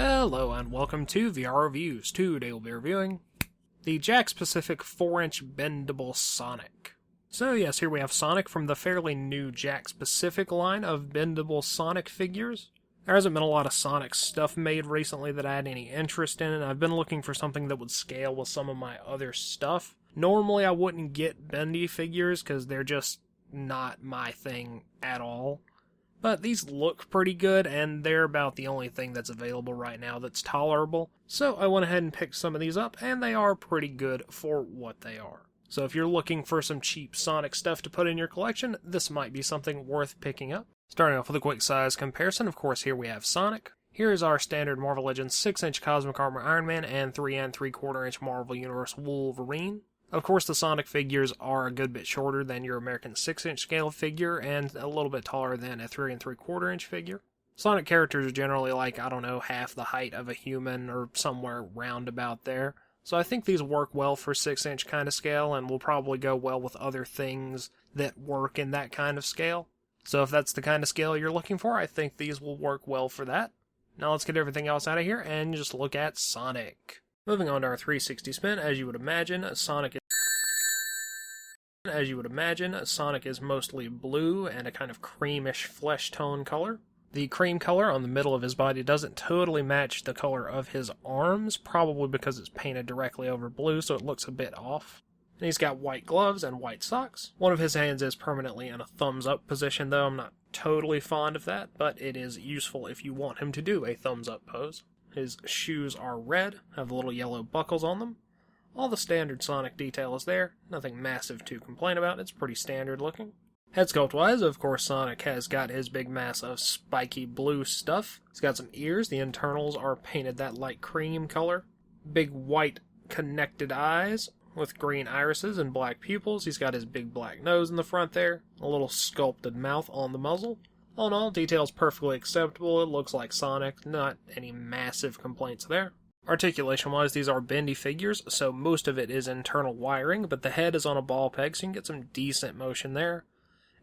Hello and welcome to VR Reviews. Today we'll be reviewing the Jakks Pacific 4-inch Bendable Sonic. So yes, here we have Sonic from the fairly new Jakks Pacific line of bendable Sonic figures. There hasn't been a lot of Sonic stuff made recently that I had any interest in, and I've been looking for something that would scale with some of my other stuff. Normally I wouldn't get bendy figures because they're just not my thing at all. But these look pretty good, and they're about the only thing that's available right now that's tolerable. So I went ahead and picked some of these up, and they are pretty good for what they are. So if you're looking for some cheap Sonic stuff to put in your collection, this might be something worth picking up. Starting off with a quick size comparison, of course here we have Sonic. Here's our standard Marvel Legends 6-inch Cosmic Armor Iron Man and 3 3/4 inch Marvel Universe Wolverine. Of course, the Sonic figures are a good bit shorter than your American 6-inch scale figure, and a little bit taller than a 3 3/4 inch figure. Sonic characters are generally like, I don't know, half the height of a human, or somewhere round about there. So I think these work well for 6-inch kind of scale, and will probably go well with other things that work in that kind of scale. So if that's the kind of scale you're looking for, I think these will work well for that. Now let's get everything else out of here, and just look at Sonic. Moving on to our 360 spin, as you would imagine, Sonic is mostly blue and a kind of creamish flesh tone color. The cream color on the middle of his body doesn't totally match the color of his arms, probably because it's painted directly over blue, so it looks a bit off. And he's got white gloves and white socks. One of his hands is permanently in a thumbs up position, though I'm not totally fond of that, but it is useful if you want him to do a thumbs up pose. His shoes are red, have little yellow buckles on them. All the standard Sonic detail is there, nothing massive to complain about, it's pretty standard looking. Head sculpt wise, of course Sonic has got his big mass of spiky blue stuff. He's got some ears, the internals are painted that light cream color. Big white connected eyes with green irises and black pupils. He's got his big black nose in the front there, a little sculpted mouth on the muzzle. All in all, detail's perfectly acceptable, it looks like Sonic, not any massive complaints there. Articulation-wise, these are bendy figures, so most of it is internal wiring, but the head is on a ball peg, so you can get some decent motion there.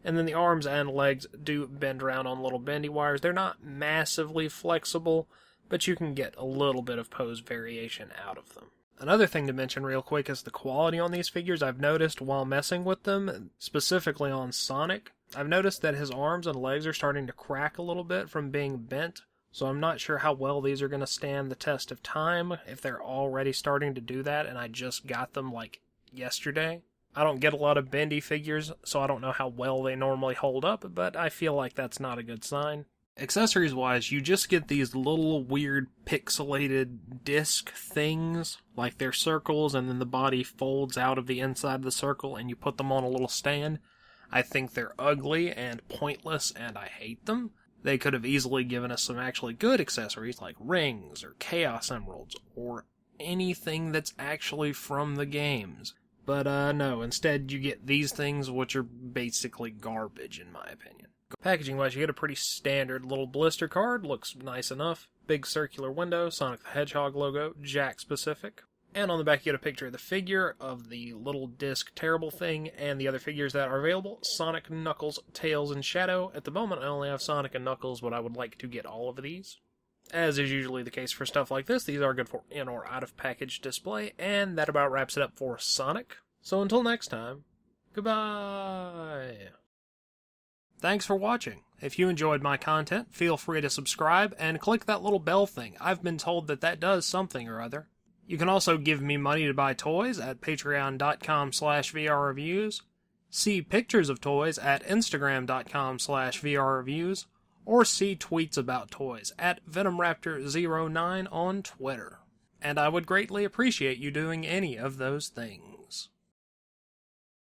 And then the arms and legs do bend around on little bendy wires. They're not massively flexible, but you can get a little bit of pose variation out of them. Another thing to mention real quick is the quality on these figures. I've noticed while messing with them, specifically on Sonic, I've noticed that his arms and legs are starting to crack a little bit from being bent. So I'm not sure how well these are going to stand the test of time, if they're already starting to do that, and I just got them, like, yesterday. I don't get a lot of bendy figures, so I don't know how well they normally hold up, but I feel like that's not a good sign. Accessories-wise, you just get these little weird pixelated disc things, like they're circles, and then the body folds out of the inside of the circle, and you put them on a little stand. I think they're ugly and pointless, and I hate them. They could have easily given us some actually good accessories like rings or Chaos Emeralds or anything that's actually from the games. But no, instead you get these things which are basically garbage in my opinion. Packaging wise, you get a pretty standard little blister card, looks nice enough. Big circular window, Sonic the Hedgehog logo, Jakks Pacific. And on the back you get a picture of the figure, of the little disc terrible thing, and the other figures that are available. Sonic, Knuckles, Tails, and Shadow. At the moment I only have Sonic and Knuckles, but I would like to get all of these. As is usually the case for stuff like this, these are good for in or out of package display, and that about wraps it up for Sonic. So until next time, goodbye! Thanks for watching. If you enjoyed my content, feel free to subscribe and click that little bell thing. I've been told that that does something or other. You can also give me money to buy toys at patreon.com/vrreviews, see pictures of toys at instagram.com/vrreviews, or see tweets about toys at VenomRaptor09 on Twitter. And I would greatly appreciate you doing any of those things.